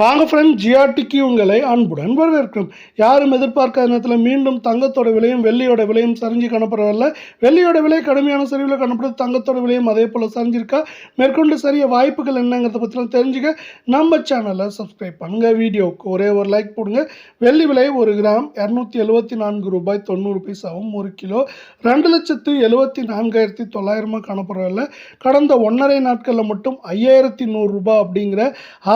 வாங்க ஃப்ரெண்ட், ஜிஆர்டிக்கு உங்களை அன்புடன் வரவேற்கிறோம். யாரும் எதிர்பார்க்காத நேரத்தில் மீண்டும் தங்கத்தோட விலையும் வெள்ளியோட விலையும் சரிஞ்சு காணப்படவில்லை. வெள்ளியோட விலை கடுமையான சரிவில் காணப்படுது. தங்கத்தோட விலையும் அதே போல் சரிஞ்சிருக்கா. மேற்கொண்டு சரிய வாய்ப்புகள் என்னங்கிறத பற்றிலாம் தெரிஞ்சுக்க நம்ம சேனலை சப்ஸ்கிரைப் பண்ணுங்கள். வீடியோவுக்கு ஒரே ஒரு லைக் போடுங்க. வெள்ளி விலை 1 கிராம் 274 ரூபாய் 90 பைசாவும், 1 கிலோ 2,74,900 காணப்படவில்லை. கடந்த 1.5 நாட்களில் மட்டும் 5,100 ரூபாய் அப்படிங்கிற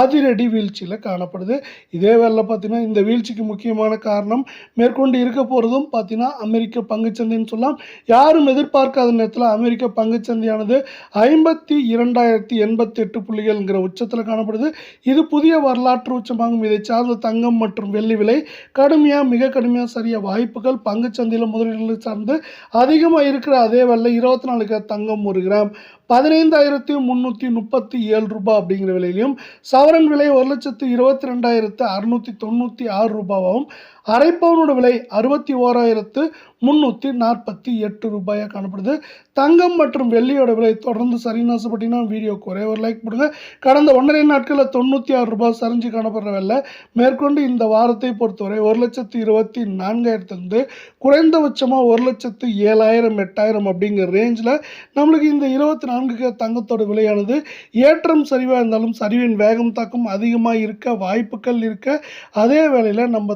அதிரடி வீழ்ச்சியில் காணப்படுது. இதே வேலை பார்த்தீங்கன்னா இந்த வீழ்ச்சிக்கு முக்கியமான காரணம் மேற்கொண்டு இருக்க போகிறதும் பார்த்தீங்கன்னா அமெரிக்க பங்குச்சந்தைன்னு சொல்லலாம். யாரும் எதிர்பார்க்காத நேரத்தில் அமெரிக்க பங்குச்சந்தையானது 52,088 புள்ளிகள்ங்கிற உச்சத்தில் காணப்படுது. இது புதிய வரலாற்று உச்சமாகும். இதை சார்ந்த தங்கம் மற்றும் வெள்ளி விலை மிக கடுமையாக சரிய வாய்ப்புகள் பங்குச்சந்தையில் முதலீடுகளை சார்ந்து அதிகமாக இருக்கிற அதே வேலை 24 கேரட் தங்கம் 1 கிராம் 15,337 ரூபாய் அப்படிங்கிற விலையிலையும், சவரன் விலை 1,22,696 ரூபாவும், அரை பவுனோட விலை 61,348 ரூபாயாக காணப்படுது. தங்கம் மற்றும் வெள்ளியோட விலை தொடர்ந்து சரின்னு ஆசைப்பட்டீங்கன்னா வீடியோக்கு ஒரே ஒரு லைக் போடுங்க. கடந்த 1.5 நாட்களில் 96 ரூபாய் சரிஞ்சு காணப்படுற வெள்ளை மேற்கொண்டு இந்த வாரத்தை பொறுத்தவரை 1,24,000 குறைந்தபட்சமாக 1,07,000 8,000 அப்படிங்கிற ரேஞ்சில் நம்மளுக்கு இந்த 24 தங்கத்தோட விலையானது ஏற்றம் சரிவாக இருந்தாலும் சரிவின் வேகம் தாக்கம் அதிகமாக இருக்க வாய்ப்புகள் இருக்க. அதே வேளையில் நம்ம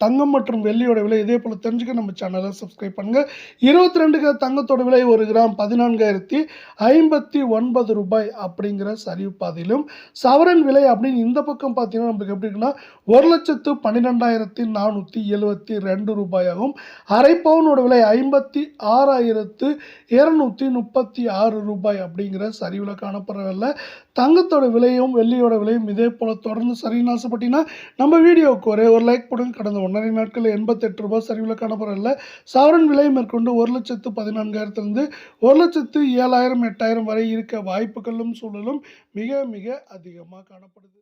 தங்கம் மற்றும் வெள்ளியோட விலை இதே போல் தெரிஞ்சுக்க நம்ம சேனலை சப்ஸ்கிரைப் பண்ணுங்கள். 22 தங்கத்தோட விலை 1 கிராம் 14,059 ரூபாய் அப்படிங்கிற சரிவு பாதையிலும், சவரன் விலை அப்படின்னு இந்த பக்கம் பார்த்தீங்கன்னா நம்மளுக்கு எப்படி இருக்குன்னா 1,12,472 ரூபாயாகும். அரை பவுனோட விலை 56,236 ரூபாய் அப்படிங்கிற சரிவில் காணப்படுறதில்ல. தங்கத்தோட விலையும் வெள்ளியோட விலையும் இதே போல் தொடர்ந்து சரின்னு ஆசைப்பட்டீங்கன்னா நம்ம வீடியோவுக்கு ஒரே ஒரு லைக் போடுங்க. கடந்த 1.5 நாட்களில் 88 ரூபாய் சரிவில் காணப்படவில்லை. சவரன் விலை மேற்கொண்டு 1,14,000 1,07,000 8,000 வரை இருக்க வாய்ப்புகளும் சூழலும் மிக அதிகமாக காணப்படுது.